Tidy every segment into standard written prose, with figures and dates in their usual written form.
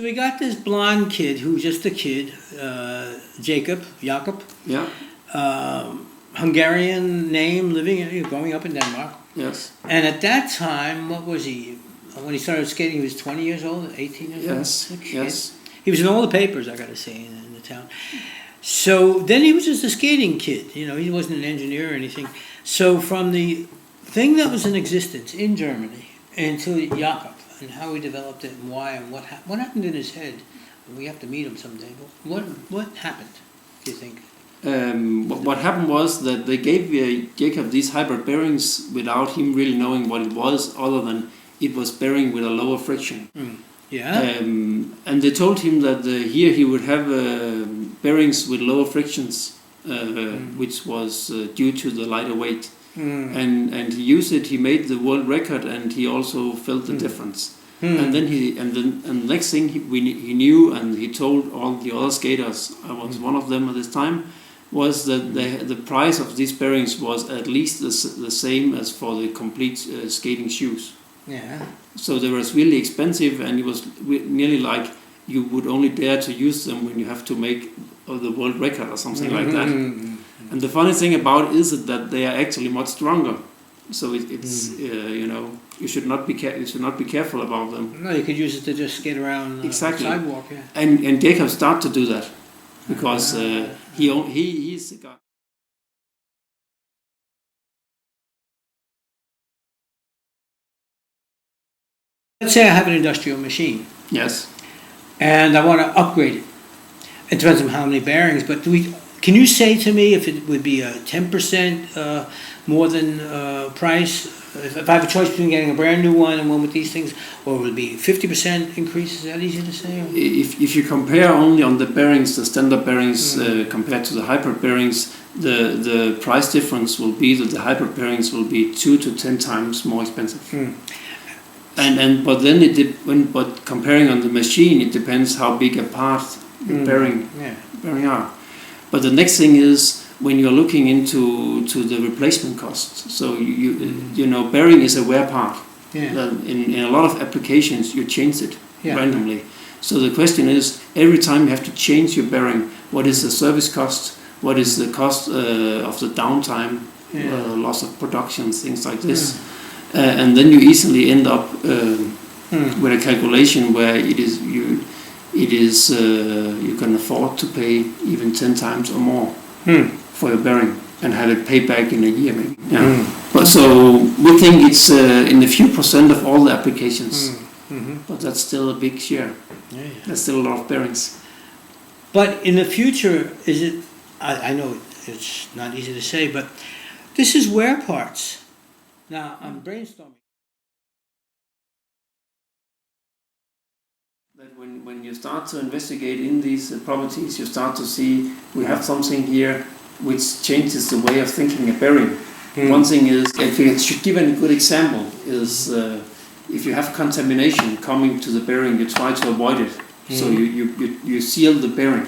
So we got this blonde kid who's just a kid, Jacob. Yeah. Hungarian name, living, growing up in Denmark. Yes. And at that time, what was he? When he started skating, he was 20 years old, 18 years old? Yes. He was in all the papers, I got to say, in the town. So then he was just a skating kid. He wasn't an engineer or anything. So from the thing that was in existence in Germany until Jakob, and how he developed it and why and what happened in his head. We have to meet him someday. But what happened, do you think? What happened was that they gave Jacob these hybrid bearings without him really knowing what it was, other than it was bearing with a lower friction. Yeah. And they told him that here he would have bearings with lower frictions, which was due to the lighter weight. And he used it. He made the world record, and he also felt the difference. And then the next thing he knew, and he told all the other skaters, I was one of them at this time, was that the price of these bearings was at least the same as for the complete skating shoes. Yeah. So they was really expensive, and it was nearly like you would only dare to use them when you have to make the world record or something like that. And the funny thing about it is that they are actually much stronger. So it's you should not be careful about them. No, you could use it to just skate around the sidewalk. Yeah. And Jacob started to do that because he's the guy. Let's say I have an industrial machine. Yes. And I want to upgrade it. It depends on how many bearings, but can you say to me if it would be a 10% more than price? If I have a choice between getting a brand new one and one with these things, or would it be 50% increase? Is that easy to say? If you compare only on the bearings, the standard bearings compared to the hybrid bearings, the price difference will be that the hybrid bearings will be 2 to 10 times more expensive. But then but comparing on the machine, it depends how big a part the bearing are. But the next thing is when you're looking into the replacement cost. So bearing is a wear part. Yeah. In a lot of applications, you change it randomly. So the question is, every time you have to change your bearing, what is the service cost? What is the cost of the downtime, loss of production, things like this? And then you easily end up with a calculation where you can afford to pay even 10 times or more for your bearing and have it paid back in a year maybe. Yeah. But so we think it's in a few % of all the applications, but that's still a big share. That's still a lot of bearings. But in the future, is it? I know it's not easy to say, but this is wear parts. Now, I'm brainstorming. That when you start to investigate in these properties, you start to see we have something here which changes the way of thinking a bearing. One thing is, if you should give a good example, is if you have contamination coming to the bearing, you try to avoid it. So you seal the bearing.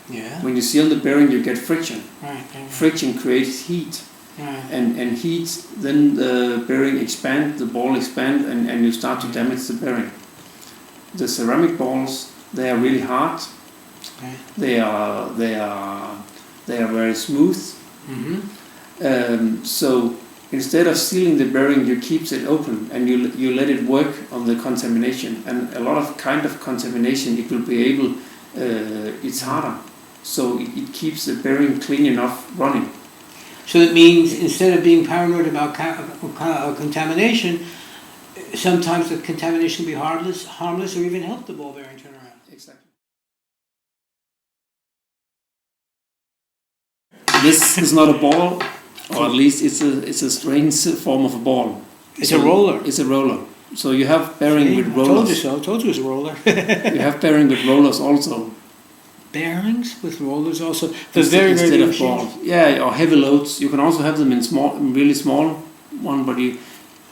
Yeah. When you seal the bearing, you get friction. Right. Friction creates heat. And heat, then the bearing expand, the ball expand, and you start to damage the bearing. The ceramic balls, they are really hard. They are very smooth. So instead of sealing the bearing, you keep it open and you let it work on the contamination. And a lot of kind of contamination, it will be able. It's harder, so it keeps the bearing clean enough running. So it means instead of being paranoid about contamination, sometimes the contamination can be harmless, or even help the ball bearing turn around. Exactly. This is not a ball, or at least it's a strange form of a ball. It's a roller. It's a roller. So you have bearing with rollers. I told you so. I told you it's a roller. You have bearing with rollers also. Bearings with rollers also. Instead of balls. Yeah, or heavy loads. You can also have them in really small one, but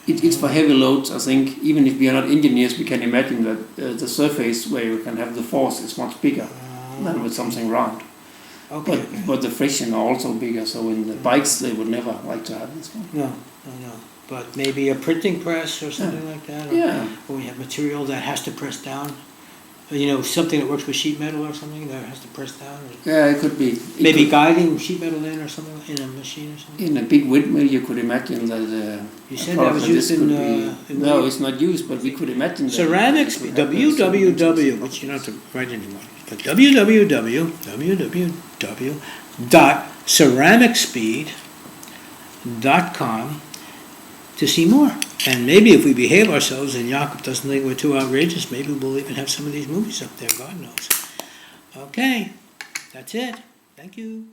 it's for heavy loads. I think even if we are not engineers, we can imagine that the surface where you can have the force is much bigger than with something round. Okay. But the friction are also bigger. So in the bikes, they would never like to have this one. No. But maybe a printing press or something like that. Or we have material that has to press down. something that works with sheet metal or something that has to press down? Yeah, it could be. Maybe guiding sheet metal in or something in a machine or something? In a big windmill, you could imagine that. You said that was used in no, it's not used, but we could imagine that. Ceramics, www, which you don't have to write anymore, but www.ceramicspeed.com to see more. And maybe if we behave ourselves and Jakob doesn't think we're too outrageous, maybe we'll even have some of these movies up there, God knows. Okay, that's it. Thank you.